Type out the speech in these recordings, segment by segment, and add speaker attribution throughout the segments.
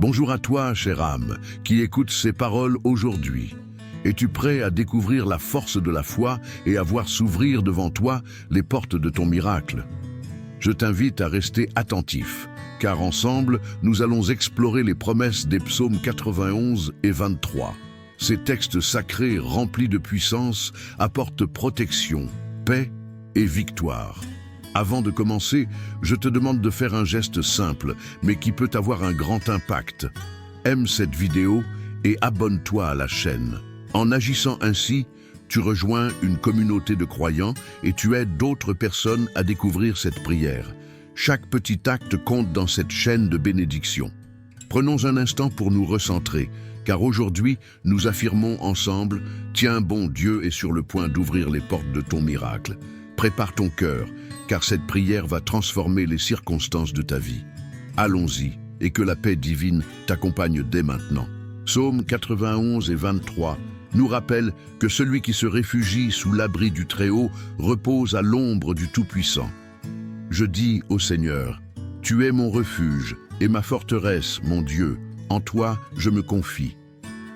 Speaker 1: Bonjour à toi, chère âme, qui écoute ces paroles aujourd'hui. Es-tu prêt à découvrir la force de la foi et à voir s'ouvrir devant toi les portes de ton miracle? Je t'invite à rester attentif, car ensemble, nous allons explorer les promesses des psaumes 91 et 23. Ces textes sacrés remplis de puissance apportent protection, paix et victoire. Avant de commencer, je te demande de faire un geste simple, mais qui peut avoir un grand impact. Aime cette vidéo et abonne-toi à la chaîne. En agissant ainsi, tu rejoins une communauté de croyants et tu aides d'autres personnes à découvrir cette prière. Chaque petit acte compte dans cette chaîne de bénédiction. Prenons un instant pour nous recentrer, car aujourd'hui, nous affirmons ensemble « Tiens bon, Dieu est sur le point d'ouvrir les portes de ton miracle ». Prépare ton cœur, car cette prière va transformer les circonstances de ta vie. Allons-y, et que la paix divine t'accompagne dès maintenant. Psaume 91 et 23 nous rappellent que celui qui se réfugie sous l'abri du Très-Haut repose à l'ombre du Tout-Puissant. Je dis au Seigneur, « Tu es mon refuge et ma forteresse, mon Dieu, en toi je me confie. »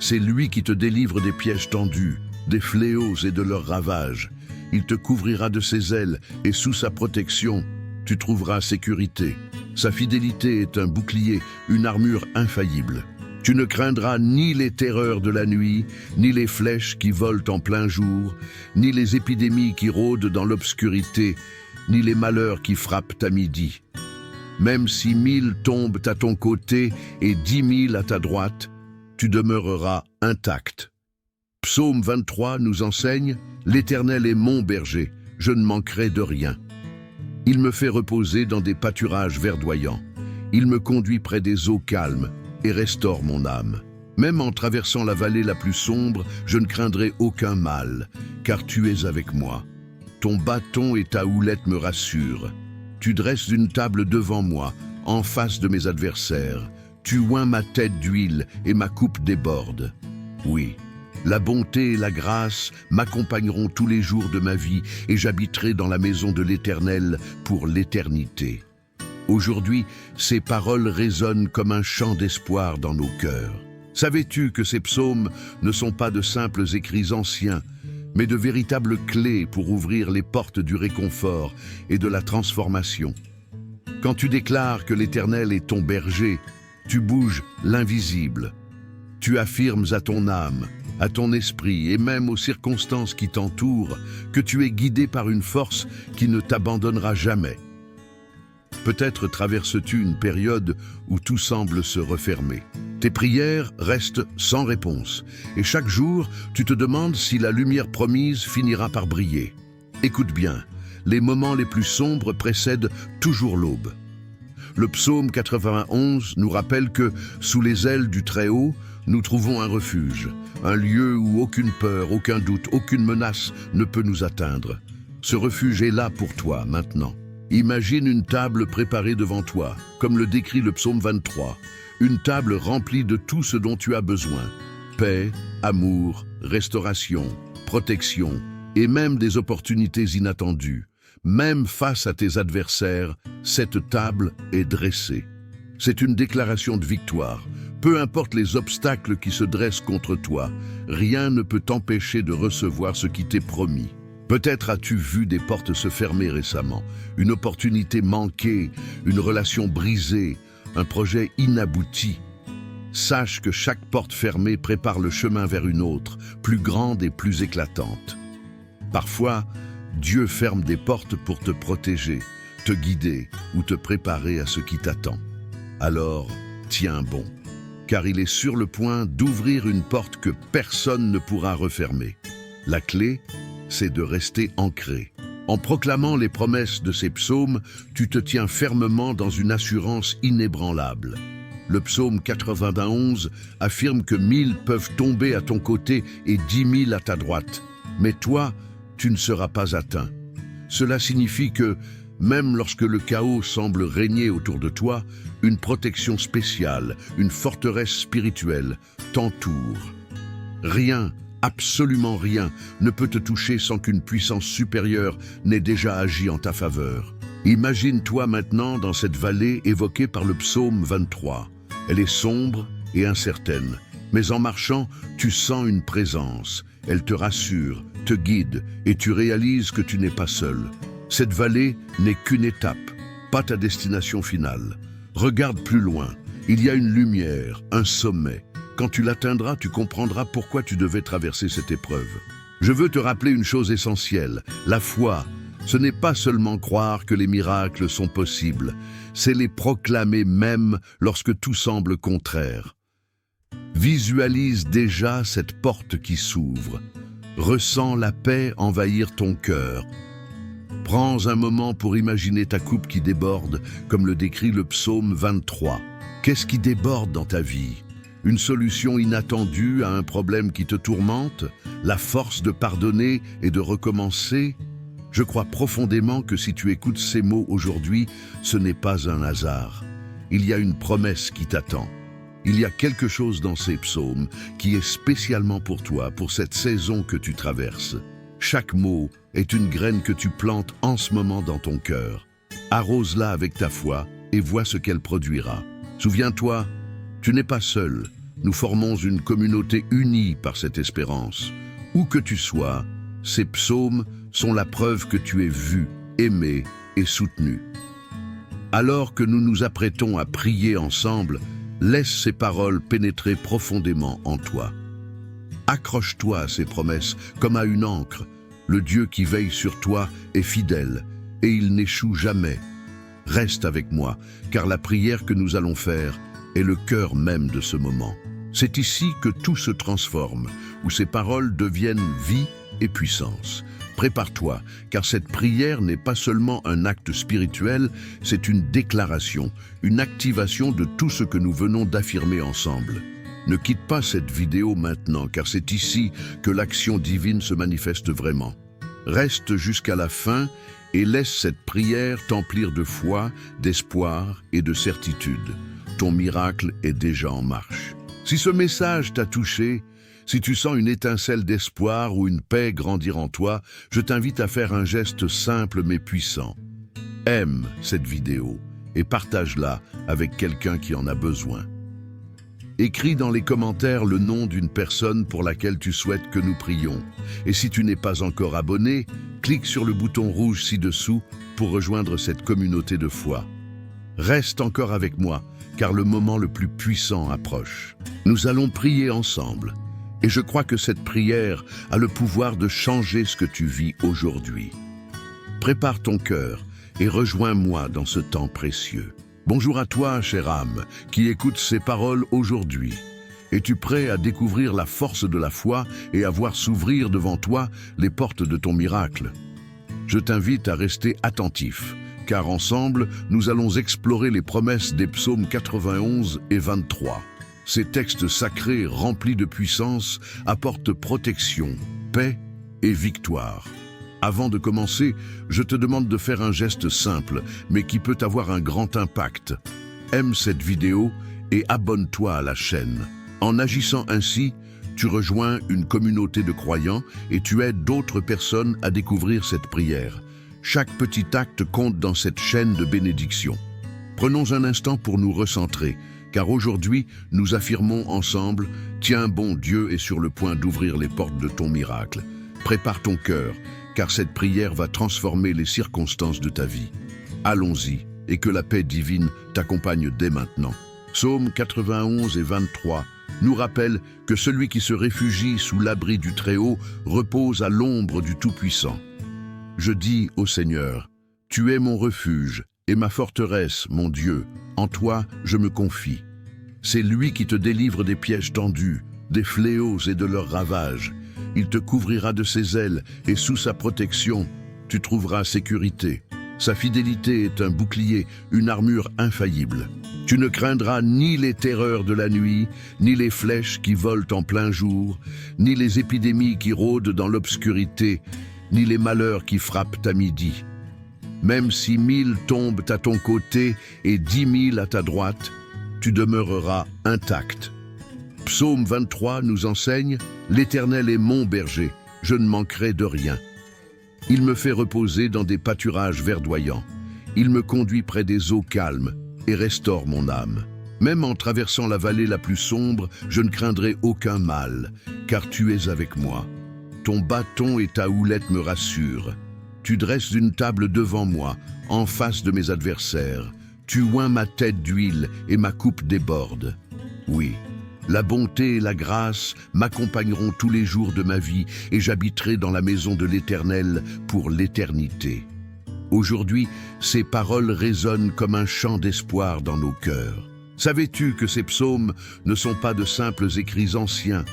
Speaker 1: C'est lui qui te délivre des pièges tendus, des fléaux et de leurs ravages. Il te couvrira de ses ailes et sous sa protection, tu trouveras sécurité. Sa fidélité est un bouclier, une armure infaillible. Tu ne craindras ni les terreurs de la nuit, ni les flèches qui volent en plein jour, ni les épidémies qui rôdent dans l'obscurité, ni les malheurs qui frappent à midi. Même si 1000 tombent à ton côté et 10 000 à ta droite, tu demeureras intact. Psaume 23 nous enseigne « L'Éternel est mon berger, je ne manquerai de rien. Il me fait reposer dans des pâturages verdoyants. Il me conduit près des eaux calmes et restaure mon âme. Même en traversant la vallée la plus sombre, je ne craindrai aucun mal, car tu es avec moi. Ton bâton et ta houlette me rassurent. Tu dresses une table devant moi, en face de mes adversaires. Tu oins ma tête d'huile et ma coupe déborde. Oui. La bonté et la grâce m'accompagneront tous les jours de ma vie et j'habiterai dans la maison de l'Éternel pour l'éternité. Aujourd'hui, ces paroles résonnent comme un chant d'espoir dans nos cœurs. Savais-tu que ces psaumes ne sont pas de simples écrits anciens, mais de véritables clés pour ouvrir les portes du réconfort et de la transformation? Quand tu déclares que l'Éternel est ton berger, tu bouges l'invisible. Tu affirmes à ton âme, à ton esprit et même aux circonstances qui t'entourent, que tu es guidé par une force qui ne t'abandonnera jamais. Peut-être traverses-tu une période où tout semble se refermer. Tes prières restent sans réponse, et chaque jour, tu te demandes si la lumière promise finira par briller. Écoute bien, les moments les plus sombres précèdent toujours l'aube. Le psaume 91 nous rappelle que, sous les ailes du Très-Haut, nous trouvons un refuge, un lieu où aucune peur, aucun doute, aucune menace ne peut nous atteindre. Ce refuge est là pour toi maintenant. Imagine une table préparée devant toi, comme le décrit le psaume 23, une table remplie de tout ce dont tu as besoin. Paix, amour, restauration, protection et même des opportunités inattendues. Même face à tes adversaires, cette table est dressée. C'est une déclaration de victoire. Peu importe les obstacles qui se dressent contre toi, rien ne peut t'empêcher de recevoir ce qui t'est promis. Peut-être as-tu vu des portes se fermer récemment, une opportunité manquée, une relation brisée, un projet inabouti. Sache que chaque porte fermée prépare le chemin vers une autre, plus grande et plus éclatante. Parfois, Dieu ferme des portes pour te protéger, te guider ou te préparer à ce qui t'attend. Alors, tiens bon, car il est sur le point d'ouvrir une porte que personne ne pourra refermer. La clé, c'est de rester ancré. En proclamant les promesses de ces psaumes, tu te tiens fermement dans une assurance inébranlable. Le psaume 91 affirme que 1000 peuvent tomber à ton côté et 10 000 à ta droite. Mais toi, tu ne seras pas atteint. Cela signifie que, même lorsque le chaos semble régner autour de toi, une protection spéciale, une forteresse spirituelle t'entoure. Rien, absolument rien, ne peut te toucher sans qu'une puissance supérieure n'ait déjà agi en ta faveur. Imagine-toi maintenant dans cette vallée évoquée par le psaume 23. Elle est sombre et incertaine, mais en marchant, tu sens une présence. Elle te rassure, te guide et tu réalises que tu n'es pas seul. Cette vallée n'est qu'une étape, pas ta destination finale. Regarde plus loin, il y a une lumière, un sommet. Quand tu l'atteindras, tu comprendras pourquoi tu devais traverser cette épreuve. Je veux te rappeler une chose essentielle, la foi. Ce n'est pas seulement croire que les miracles sont possibles, c'est les proclamer même lorsque tout semble contraire. Visualise déjà cette porte qui s'ouvre. Ressens la paix envahir ton cœur. Prends un moment pour imaginer ta coupe qui déborde, comme le décrit le psaume 23. Qu'est-ce qui déborde dans ta vie? Une solution inattendue à un problème qui te tourmente? La force de pardonner et de recommencer? Je crois profondément que si tu écoutes ces mots aujourd'hui, ce n'est pas un hasard. Il y a une promesse qui t'attend. Il y a quelque chose dans ces psaumes qui est spécialement pour toi, pour cette saison que tu traverses. Chaque mot est une graine que tu plantes en ce moment dans ton cœur. Arrose-la avec ta foi et vois ce qu'elle produira. Souviens-toi, tu n'es pas seul. Nous formons une communauté unie par cette espérance. Où que tu sois, ces psaumes sont la preuve que tu es vu, aimé et soutenu. Alors que nous nous apprêtons à prier ensemble, laisse ces paroles pénétrer profondément en toi. Accroche-toi à ces promesses comme à une ancre. Le Dieu qui veille sur toi est fidèle et il n'échoue jamais. Reste avec moi, car la prière que nous allons faire est le cœur même de ce moment. C'est ici que tout se transforme, où ces paroles deviennent vie et puissance. Prépare-toi, car cette prière n'est pas seulement un acte spirituel, c'est une déclaration, une activation de tout ce que nous venons d'affirmer ensemble. Ne quitte pas cette vidéo maintenant, car c'est ici que l'action divine se manifeste vraiment. Reste jusqu'à la fin et laisse cette prière t'emplir de foi, d'espoir et de certitude. Ton miracle est déjà en marche. Si ce message t'a touché, si tu sens une étincelle d'espoir ou une paix grandir en toi, je t'invite à faire un geste simple mais puissant. Aime cette vidéo et partage-la avec quelqu'un qui en a besoin. Écris dans les commentaires le nom d'une personne pour laquelle tu souhaites que nous prions. Et si tu n'es pas encore abonné, clique sur le bouton rouge ci-dessous pour rejoindre cette communauté de foi. Reste encore avec moi, car le moment le plus puissant approche. Nous allons prier ensemble. Et je crois que cette prière a le pouvoir de changer ce que tu vis aujourd'hui. Prépare ton cœur et rejoins-moi dans ce temps précieux. Bonjour à toi, chère âme, qui écoute ces paroles aujourd'hui. Es-tu prêt à découvrir la force de la foi et à voir s'ouvrir devant toi les portes de ton miracle? Je t'invite à rester attentif, car ensemble, nous allons explorer les promesses des psaumes 91 et 23. Ces textes sacrés remplis de puissance apportent protection, paix et victoire. Avant de commencer, je te demande de faire un geste simple, mais qui peut avoir un grand impact. Aime cette vidéo et abonne-toi à la chaîne. En agissant ainsi, tu rejoins une communauté de croyants et tu aides d'autres personnes à découvrir cette prière. Chaque petit acte compte dans cette chaîne de bénédiction. Prenons un instant pour nous recentrer, car aujourd'hui, nous affirmons ensemble « Tiens bon, Dieu est sur le point d'ouvrir les portes de ton miracle. Prépare ton cœur, car cette prière va transformer les circonstances de ta vie. Allons-y, et que la paix divine t'accompagne dès maintenant. » Psaume 91 et 23 nous rappellent que celui qui se réfugie sous l'abri du Très-Haut repose à l'ombre du Tout-Puissant. Je dis au Seigneur, « Tu es mon refuge et ma forteresse, mon Dieu. En toi, je me confie. » C'est lui qui te délivre des pièges tendus, des fléaux et de leurs ravages. Il te couvrira de ses ailes et sous sa protection, tu trouveras sécurité. Sa fidélité est un bouclier, une armure infaillible. Tu ne craindras ni les terreurs de la nuit, ni les flèches qui volent en plein jour, ni les épidémies qui rôdent dans l'obscurité, ni les malheurs qui frappent à midi. Même si 1000 tombent à ton côté et 10 000 à ta droite, tu demeureras intact. Psaume 23 nous enseigne « L'Éternel est mon berger, je ne manquerai de rien. Il me fait reposer dans des pâturages verdoyants. Il me conduit près des eaux calmes et restaure mon âme. Même en traversant la vallée la plus sombre, je ne craindrai aucun mal, car tu es avec moi. Ton bâton et ta houlette me rassurent. Tu dresses une table devant moi, en face de mes adversaires. Tu oins ma tête d'huile et ma coupe déborde. Oui, la bonté et la grâce m'accompagneront tous les jours de ma vie et j'habiterai dans la maison de l'Éternel pour l'éternité. Aujourd'hui, ces paroles résonnent comme un chant d'espoir dans nos cœurs. Savais-tu que ces psaumes ne sont pas de simples écrits anciens,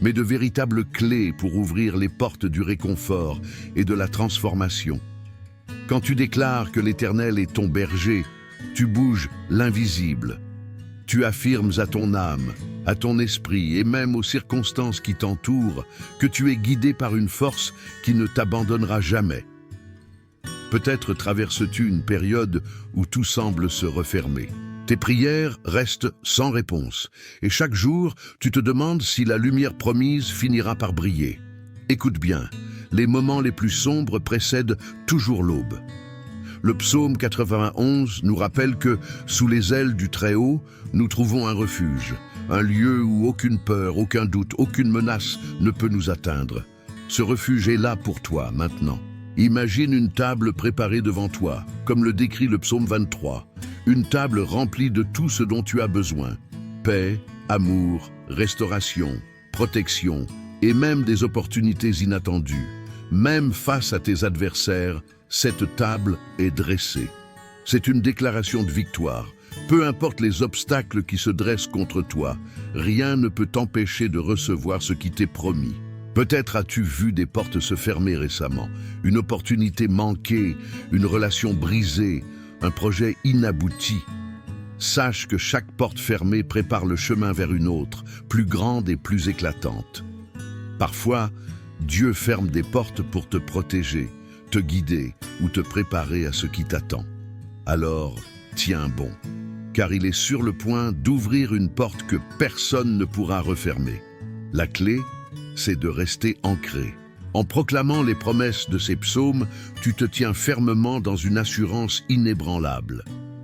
Speaker 1: mais de véritables clés pour ouvrir les portes du réconfort et de la transformation? Quand tu déclares que l'Éternel est ton berger, tu bouges l'invisible. Tu affirmes à ton âme, à ton esprit et même aux circonstances qui t'entourent que tu es guidé par une force qui ne t'abandonnera jamais. Peut-être traverses-tu une période où tout semble se refermer. Tes prières restent sans réponse et chaque jour, tu te demandes si la lumière promise finira par briller. Écoute bien, les moments les plus sombres précèdent toujours l'aube. Le psaume 91 nous rappelle que, sous les ailes du Très-Haut, nous trouvons un refuge, un lieu où aucune peur, aucun doute, aucune menace ne peut nous atteindre. Ce refuge est là pour toi maintenant. Imagine une table préparée devant toi, comme le décrit le psaume 23, une table remplie de tout ce dont tu as besoin. Paix, amour, restauration, protection et même des opportunités inattendues. Même face à tes adversaires, cette table est dressée. C'est une déclaration de victoire. Peu importe les obstacles qui se dressent contre toi, rien ne peut t'empêcher de recevoir ce qui t'est promis. Peut-être as-tu vu des portes se fermer récemment, une opportunité manquée, une relation brisée, un projet inabouti. Sache que chaque porte fermée prépare le chemin vers une autre, plus grande et plus éclatante. Parfois, Dieu ferme des portes pour te protéger, te guider ou te préparer à ce qui t'attend. Alors, tiens bon, car il est sur le point d'ouvrir une porte que personne ne pourra refermer. La clé, c'est de rester ancré. En proclamant les promesses de ces psaumes, tu te tiens fermement dans une assurance inébranlable.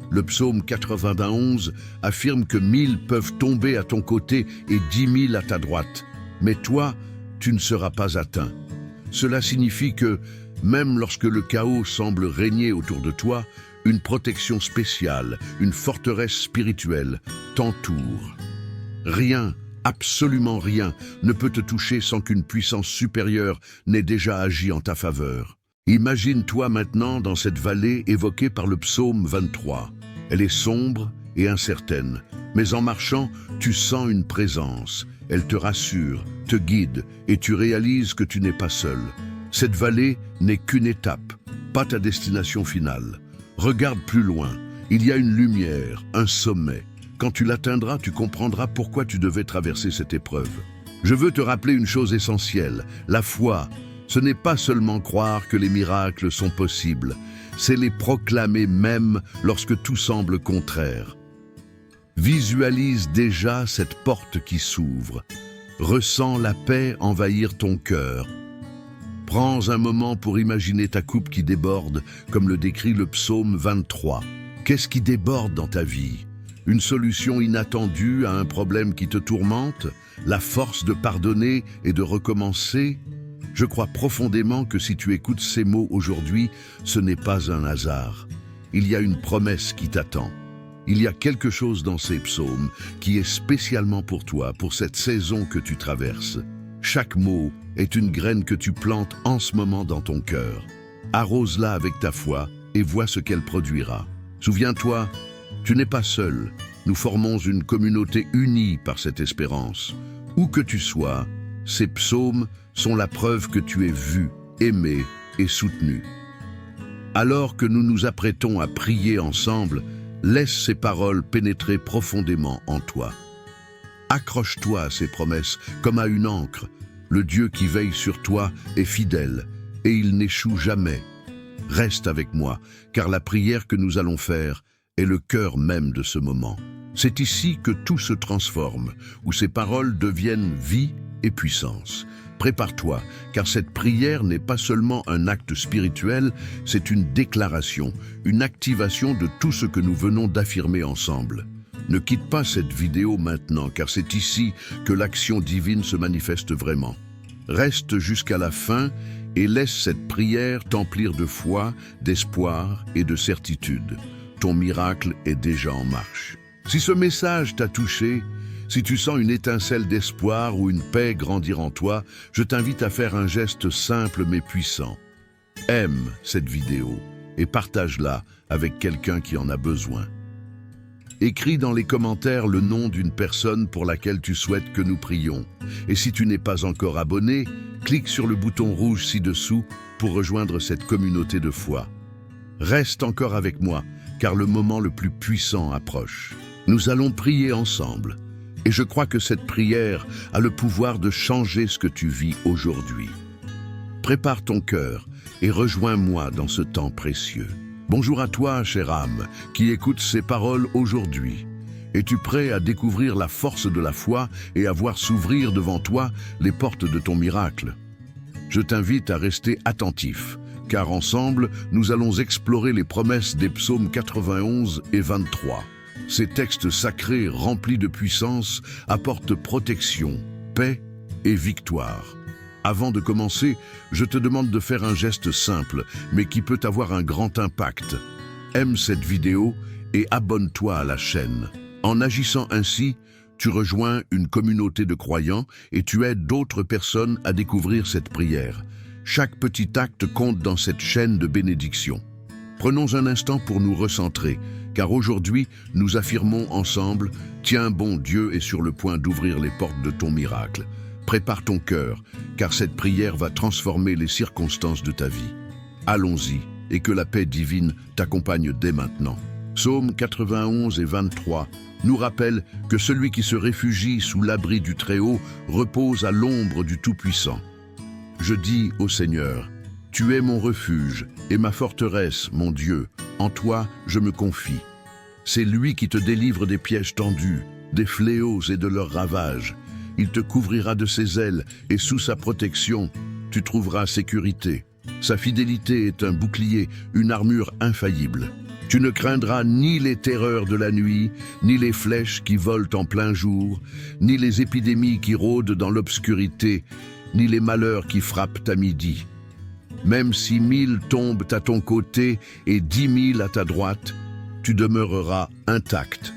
Speaker 1: Le psaume 91 affirme que 1000 peuvent tomber à ton côté et 10 000 à ta droite, mais toi, tu ne seras pas atteint. Cela signifie que, même lorsque le chaos semble régner autour de toi, une protection spéciale, une forteresse spirituelle t'entoure. Rien, absolument rien, ne peut te toucher sans qu'une puissance supérieure n'ait déjà agi en ta faveur. Imagine-toi maintenant dans cette vallée évoquée par le psaume 23. Elle est sombre et incertaine, mais en marchant, tu sens une présence. Elle te rassure, te guide et tu réalises que tu n'es pas seul. Cette vallée n'est qu'une étape, pas ta destination finale. Regarde plus loin, il y a une lumière, un sommet. Quand tu l'atteindras, tu comprendras pourquoi tu devais traverser cette épreuve. Je veux te rappeler une chose essentielle, la foi. Ce n'est pas seulement croire que les miracles sont possibles, c'est les proclamer même lorsque tout semble contraire. Visualise déjà cette porte qui s'ouvre. Ressens la paix envahir ton cœur. Prends un moment pour imaginer ta coupe qui déborde, comme le décrit le psaume 23. Qu'est-ce qui déborde dans ta vie? Une solution inattendue à un problème qui te tourmente? La force de pardonner et de recommencer? Je crois profondément que si tu écoutes ces mots aujourd'hui, ce n'est pas un hasard. Il y a une promesse qui t'attend. Il y a quelque chose dans ces psaumes qui est spécialement pour toi, pour cette saison que tu traverses. Chaque mot est une graine que tu plantes en ce moment dans ton cœur. Arrose-la avec ta foi et vois ce qu'elle produira. Souviens-toi, tu n'es pas seul. Nous formons une communauté unie par cette espérance. Où que tu sois, ces psaumes sont la preuve que tu es vu, aimé et soutenu. Alors que nous nous apprêtons à prier ensemble, laisse ces paroles pénétrer profondément en toi. Accroche-toi à ces promesses comme à une ancre. Le Dieu qui veille sur toi est fidèle et il n'échoue jamais. Reste avec moi, car la prière que nous allons faire est le cœur même de ce moment. C'est ici que tout se transforme, où ces paroles deviennent vie et puissance. Prépare-toi, car cette prière n'est pas seulement un acte spirituel, c'est une déclaration, une activation de tout ce que nous venons d'affirmer ensemble. Ne quitte pas cette vidéo maintenant, car c'est ici que l'action divine se manifeste vraiment. Reste jusqu'à la fin et laisse cette prière t'emplir de foi, d'espoir et de certitude. Ton miracle est déjà en marche. Si ce message t'a touché, si tu sens une étincelle d'espoir ou une paix grandir en toi, je t'invite à faire un geste simple mais puissant. Aime cette vidéo et partage-la avec quelqu'un qui en a besoin. Écris dans les commentaires le nom d'une personne pour laquelle tu souhaites que nous prions. Et si tu n'es pas encore abonné, clique sur le bouton rouge ci-dessous pour rejoindre cette communauté de foi. Reste encore avec moi, car le moment le plus puissant approche. Nous allons prier ensemble. Et je crois que cette prière a le pouvoir de changer ce que tu vis aujourd'hui. Prépare ton cœur et rejoins-moi dans ce temps précieux. Bonjour à toi, chère âme, qui écoute ces paroles aujourd'hui. Es-tu prêt à découvrir la force de la foi et à voir s'ouvrir devant toi les portes de ton miracle? Je t'invite à rester attentif, car ensemble, nous allons explorer les promesses des psaumes 91 et 23. Ces textes sacrés remplis de puissance apportent protection, paix et victoire. Avant de commencer, je te demande de faire un geste simple, mais qui peut avoir un grand impact. Aime cette vidéo et abonne-toi à la chaîne. En agissant ainsi, tu rejoins une communauté de croyants et tu aides d'autres personnes à découvrir cette prière. Chaque petit acte compte dans cette chaîne de bénédiction. Prenons un instant pour nous recentrer, car aujourd'hui, nous affirmons ensemble « Tiens, bon Dieu est sur le point d'ouvrir les portes de ton miracle ». Prépare ton cœur, car cette prière va transformer les circonstances de ta vie. Allons-y, et que la paix divine t'accompagne dès maintenant. Psaume 91 et 23 nous rappellent que celui qui se réfugie sous l'abri du Très-Haut repose à l'ombre du Tout-Puissant. Je dis au Seigneur, « Tu es mon refuge et ma forteresse, mon Dieu, en toi je me confie. » C'est lui qui te délivre des pièges tendus, des fléaux et de leurs ravages. Il te couvrira de ses ailes et sous sa protection, tu trouveras sécurité. Sa fidélité est un bouclier, une armure infaillible. Tu ne craindras ni les terreurs de la nuit, ni les flèches qui volent en plein jour, ni les épidémies qui rôdent dans l'obscurité, ni les malheurs qui frappent à midi. Même si 1000 tombent à ton côté et 10 000 à ta droite, tu demeureras intact.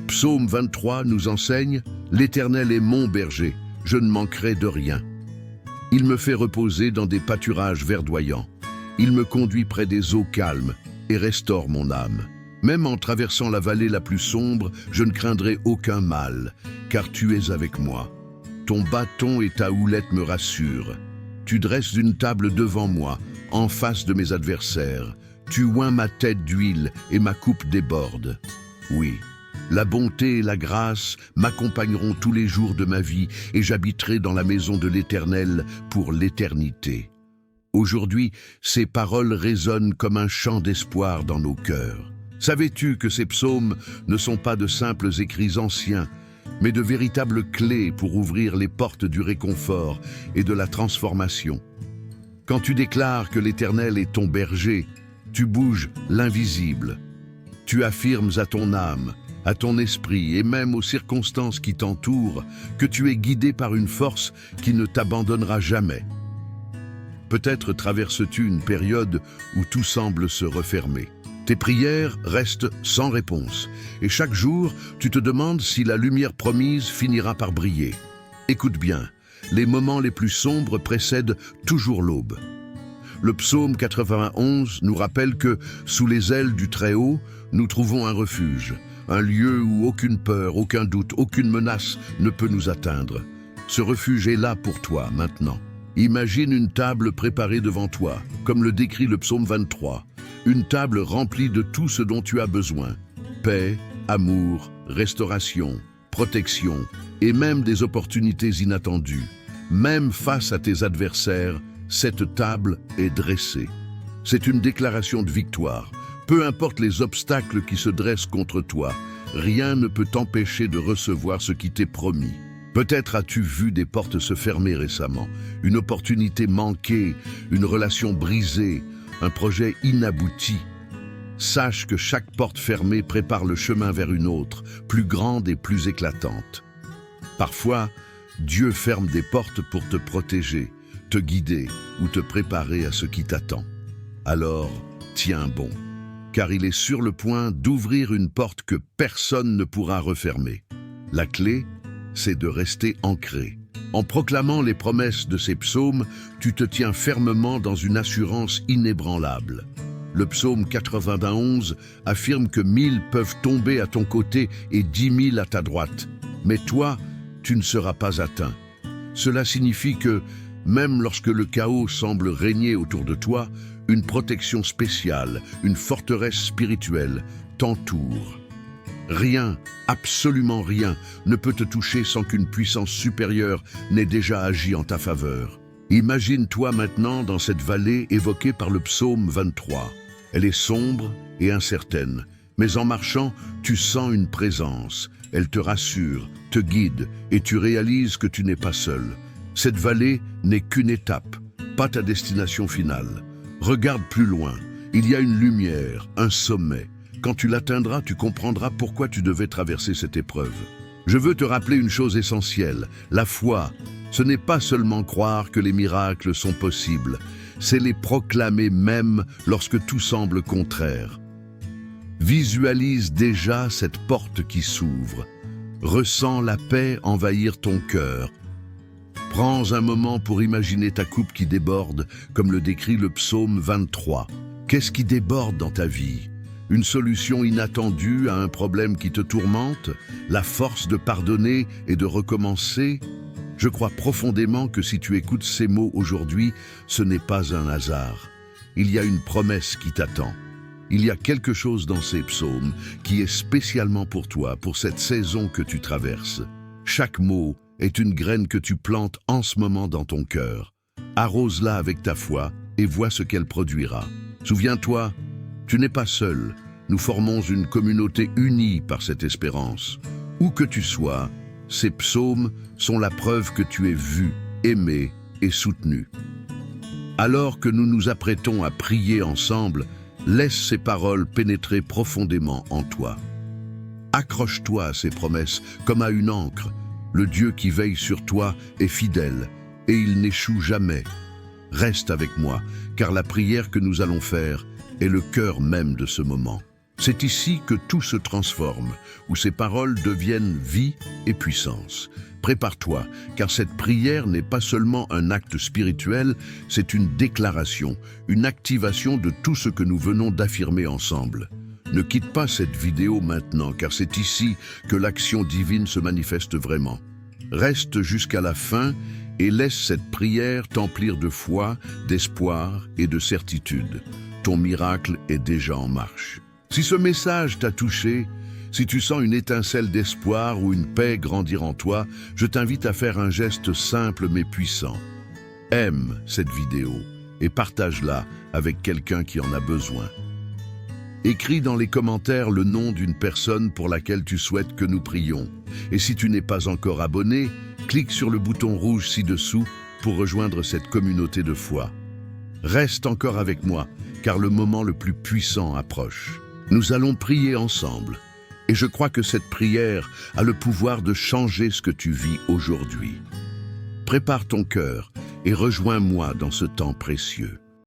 Speaker 1: Psaume 23 nous enseigne « L'Éternel est mon berger, je ne manquerai de rien. Il me fait reposer dans des pâturages verdoyants. Il me conduit près des eaux calmes et restaure mon âme. Même en traversant la vallée la plus sombre, je ne craindrai aucun mal, car tu es avec moi. Ton bâton et ta houlette me rassurent. Tu dresses une table devant moi, en face de mes adversaires. Tu oins ma tête d'huile et ma coupe déborde. Oui, la bonté et la grâce m'accompagneront tous les jours de ma vie et j'habiterai dans la maison de l'Éternel pour l'éternité. Aujourd'hui, ces paroles résonnent comme un chant d'espoir dans nos cœurs. Savais-tu que ces psaumes ne sont pas de simples écrits anciens, mais de véritables clés pour ouvrir les portes du réconfort et de la transformation? Quand tu déclares que l'Éternel est ton berger, tu bouges l'invisible. Tu affirmes à ton âme, à ton esprit et même aux circonstances qui t'entourent que tu es guidé par une force qui ne t'abandonnera jamais. Peut-être traverses-tu une période où tout semble se refermer. Tes prières restent sans réponse et chaque jour, tu te demandes si la lumière promise finira par briller. Écoute bien, les moments les plus sombres précèdent toujours l'aube. Le psaume 91 nous rappelle que, sous les ailes du Très-Haut, nous trouvons un refuge, un lieu où aucune peur, aucun doute, aucune menace ne peut nous atteindre. Ce refuge est là pour toi maintenant. Imagine une table préparée devant toi, comme le décrit le psaume 23. Une table remplie de tout ce dont tu as besoin. Paix, amour, restauration, protection et même des opportunités inattendues. Même face à tes adversaires, cette table est dressée. C'est une déclaration de victoire. Peu importe les obstacles qui se dressent contre toi, rien ne peut t'empêcher de recevoir ce qui t'est promis. Peut-être as-tu vu des portes se fermer récemment, une opportunité manquée, une relation brisée, un projet inabouti. Sache que chaque porte fermée prépare le chemin vers une autre, plus grande et plus éclatante. Parfois, Dieu ferme des portes pour te protéger, te guider ou te préparer à ce qui t'attend. Alors, tiens bon, car il est sur le point d'ouvrir une porte que personne ne pourra refermer. La clé, c'est de rester ancré. En proclamant les promesses de ces psaumes, tu te tiens fermement dans une assurance inébranlable. Le psaume 91 affirme que 1000 peuvent tomber à ton côté et 10 000 à ta droite. Mais toi, tu ne seras pas atteint. Cela signifie que, même lorsque le chaos semble régner autour de toi, une protection spéciale, une forteresse spirituelle t'entoure. Rien, absolument rien, ne peut te toucher sans qu'une puissance supérieure n'ait déjà agi en ta faveur. Imagine-toi maintenant dans cette vallée évoquée par le psaume 23. Elle est sombre et incertaine, mais en marchant, tu sens une présence. Elle te rassure, te guide et tu réalises que tu n'es pas seul. Cette vallée n'est qu'une étape, pas ta destination finale. Regarde plus loin, il y a une lumière, un sommet. Quand tu l'atteindras, tu comprendras pourquoi tu devais traverser cette épreuve. Je veux te rappeler une chose essentielle, la foi. Ce n'est pas seulement croire que les miracles sont possibles, c'est les proclamer même lorsque tout semble contraire. Visualise déjà cette porte qui s'ouvre. Ressens la paix envahir ton cœur. Prends un moment pour imaginer ta coupe qui déborde, comme le décrit le psaume 23. Qu'est-ce qui déborde dans ta vie ? Une solution inattendue à un problème qui te tourmente, la force de pardonner et de recommencer. Je crois profondément que si tu écoutes ces mots aujourd'hui, ce n'est pas un hasard. Il y a une promesse qui t'attend. Il y a quelque chose dans ces psaumes qui est spécialement pour toi, pour cette saison que tu traverses. Chaque mot est une graine que tu plantes en ce moment dans ton cœur. Arrose-la avec ta foi et vois ce qu'elle produira. Souviens-toi, tu n'es pas seul. Nous formons une communauté unie par cette espérance. Où que tu sois, ces psaumes sont la preuve que tu es vu, aimé et soutenu. Alors que nous nous apprêtons à prier ensemble, laisse ces paroles pénétrer profondément en toi. Accroche-toi à ces promesses comme à une ancre. Le Dieu qui veille sur toi est fidèle et il n'échoue jamais. Reste avec moi, car la prière que nous allons faire est le cœur même de ce moment. C'est ici que tout se transforme, où ces paroles deviennent vie et puissance. Prépare-toi, car cette prière n'est pas seulement un acte spirituel, c'est une déclaration, une activation de tout ce que nous venons d'affirmer ensemble. Ne quitte pas cette vidéo maintenant, car c'est ici que l'action divine se manifeste vraiment. Reste jusqu'à la fin et laisse cette prière t'emplir de foi, d'espoir et de certitude. Ton miracle est déjà en marche. Si ce message t'a touché, si tu sens une étincelle d'espoir ou une paix grandir en toi, je t'invite à faire un geste simple mais puissant. Aime cette vidéo et partage-la avec quelqu'un qui en a besoin. Écris dans les commentaires le nom d'une personne pour laquelle tu souhaites que nous prions. Et si tu n'es pas encore abonné, clique sur le bouton rouge ci-dessous pour rejoindre cette communauté de foi. Reste encore avec moi, car le moment le plus puissant approche. Nous allons prier ensemble. Et je crois que cette prière a le pouvoir de changer ce que tu vis aujourd'hui. Prépare ton cœur et rejoins-moi dans ce temps précieux.